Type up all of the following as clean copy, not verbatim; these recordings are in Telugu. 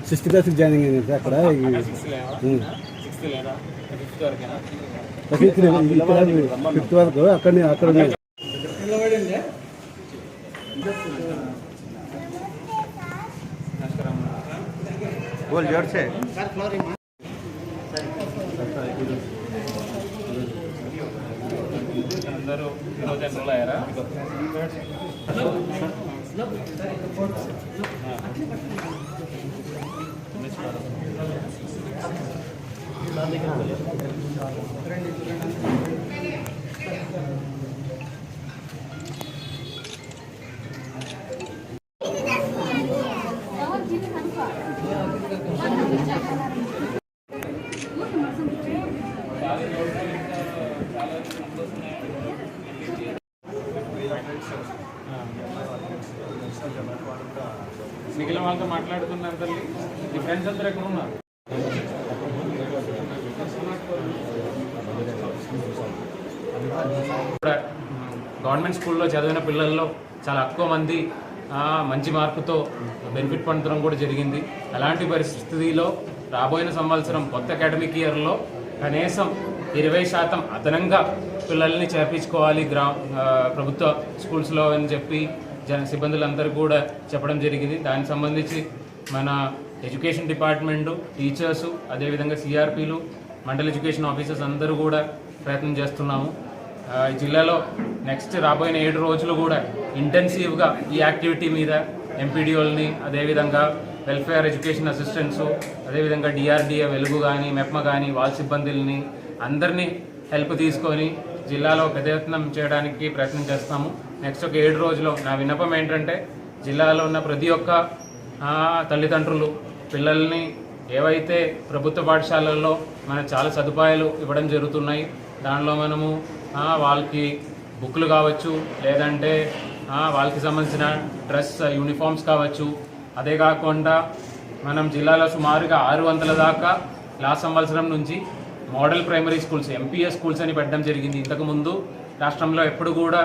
సిక్స్త్ క్లాస్కి జాయినింగ్ అయింది అక్కడ ఫిఫ్త్ వరకు అక్కడ बोल जोर से అందరూ ఈరోజు ఎన్రోల్ అయ్యారా? మిగిలిన వాళ్ళతో మాట్లాడుతున్నారు తల్లి. మీ ఫ్రెండ్స్ అందరూ ఎక్కడ ఉన్నారు? గవర్నమెంట్ స్కూల్లో చదివిన పిల్లల్లో చాలా ఎక్కువ మంది మంచి మార్కుతో బెనిఫిట్ పొందడం కూడా జరిగింది. అలాంటి పరిస్థితిలో రాబోయే సంవత్సరం కొత్త అకాడమిక్ ఇయర్లో కనీసం 20% అదనంగా పిల్లల్ని చేర్పించుకోవాలి ప్రభుత్వ స్కూల్స్లో అని చెప్పి సిబ్బందులందరూ కూడా చెప్పడం జరిగింది. దానికి సంబంధించి మన ఎడ్యుకేషన్ డిపార్ట్మెంటు, టీచర్సు, అదేవిధంగా సిఆర్పీలు, మండల్ ఎడ్యుకేషన్ ఆఫీసర్స్ అందరూ కూడా ప్రయత్నం చేస్తున్నాము. జిల్లాలో నెక్స్ట్ రాబోయే 7 రోజులు కూడా ఇంటెన్సివ్గా ఈ యాక్టివిటీ మీద ఎంపీడీఓల్ని, అదేవిధంగా వెల్ఫేర్ ఎడ్యుకేషన్ అసిస్టెంట్సు, అదేవిధంగా డిఆర్డిఏ వెలుగు కానీ, మెప్మా కానీ, వాళ్ళ సిబ్బందుల్ని అందరినీ హెల్ప్ తీసుకొని జిల్లాలో పెద్ద యత్నం చేయడానికి ప్రయత్నం చేస్తాము. నెక్స్ట్ ఒక 7 రోజుల్లో నా విన్నపం ఏంటంటే, జిల్లాలో ఉన్న ప్రతి ఒక్క తల్లిదండ్రులు పిల్లల్ని ఏవైతే ప్రభుత్వ పాఠశాలల్లో మనకు చాలా సదుపాయాలు ఇవ్వడం జరుగుతున్నాయి, దానిలో మనము వాళ్ళకి బుక్లు కావచ్చు, లేదంటే వాళ్ళకి సంబంధించిన డ్రెస్ యూనిఫామ్స్ కావచ్చు. అదే కాకుండా మనం జిల్లాలో సుమారుగా 600 దాకా లాస్ట్ సంవత్సరం నుంచి model primary schools, MPS schools అని పెట్టడం జరిగింది. ఇంతకుముందు రాష్ట్రంలో ఎప్పుడు కూడా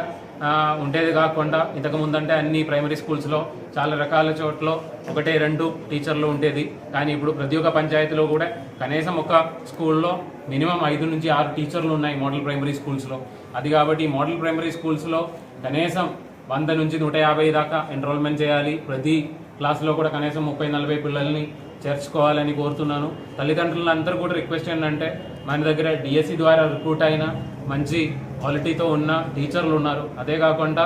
ఉండేది కాకుండా, ఇంతకుముందు అంటే అన్ని ప్రైమరీ స్కూల్స్లో చాలా రకాల చోట్ల 1-2 టీచర్లు ఉండేది. కానీ ఇప్పుడు ప్రతి ఒక్క పంచాయతీలో కూడా కనీసం ఒక స్కూల్లో మినిమం 5 నుంచి 6 టీచర్లు ఉన్నాయి మోడల్ ప్రైమరీ స్కూల్స్లో. అది కాబట్టి మోడల్ ప్రైమరీ స్కూల్స్లో కనీసం 100 నుంచి 150 దాకా ఎన్రోల్మెంట్ చేయాలి. ప్రతి క్లాస్లో కూడా కనీసం 30-40 పిల్లల్ని చేర్చుకోవాలని కోరుతున్నాను. తల్లిదండ్రులందరూ కూడా రిక్వెస్ట్ ఏంటంటే, మన దగ్గర డిఎస్సి ద్వారా రిక్రూట్ అయిన మంచి క్వాలిటీతో ఉన్న టీచర్లు ఉన్నారు. అదే కాకుండా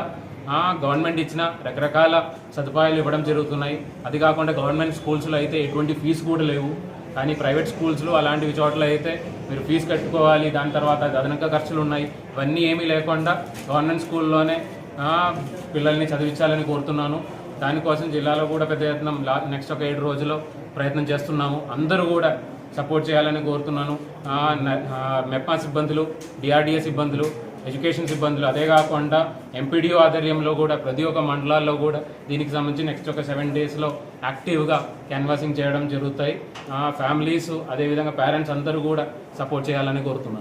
గవర్నమెంట్ ఇచ్చిన రకరకాల సదుపాయాలు ఇవ్వడం జరుగుతున్నాయి. అది కాకుండా గవర్నమెంట్ స్కూల్స్లో అయితే ఎటువంటి ఫీజు కూడా లేవు. కానీ ప్రైవేట్ స్కూల్స్లో అలాంటివి చోట్ల అయితే మీరు ఫీజు కట్టుకోవాలి, దాని తర్వాత అదనంగా ఖర్చులు ఉన్నాయి. ఇవన్నీ ఏమీ లేకుండా గవర్నమెంట్ స్కూల్లోనే పిల్లల్ని చదివించాలని కోరుతున్నాను. దానికోసం జిల్లాలో కూడా పెద్ద యత్నం నెక్స్ట్ ఒక 7 రోజుల్లో ప్రయత్నం చేస్తున్నాము. అందరూ కూడా సపోర్ట్ చేయాలని కోరుతున్నాను. మెప్మా సిబ్బందులు, డిఆర్డిఏ సిబ్బందులు, ఎడ్యుకేషన్ సిబ్బందులు, అదే కాకుండా ఎంపీడీఓ ఆధ్వర్యంలో కూడా ప్రతి ఒక్క మండలాల్లో కూడా దీనికి సంబంధించి నెక్స్ట్ ఒక 7 డేస్లో యాక్టివ్గా క్యాన్వాసింగ్ చేయడం జరుగుతాయి. ఫ్యామిలీస్, అదేవిధంగా పేరెంట్స్ అందరూ కూడా సపోర్ట్ చేయాలని కోరుతున్నాను.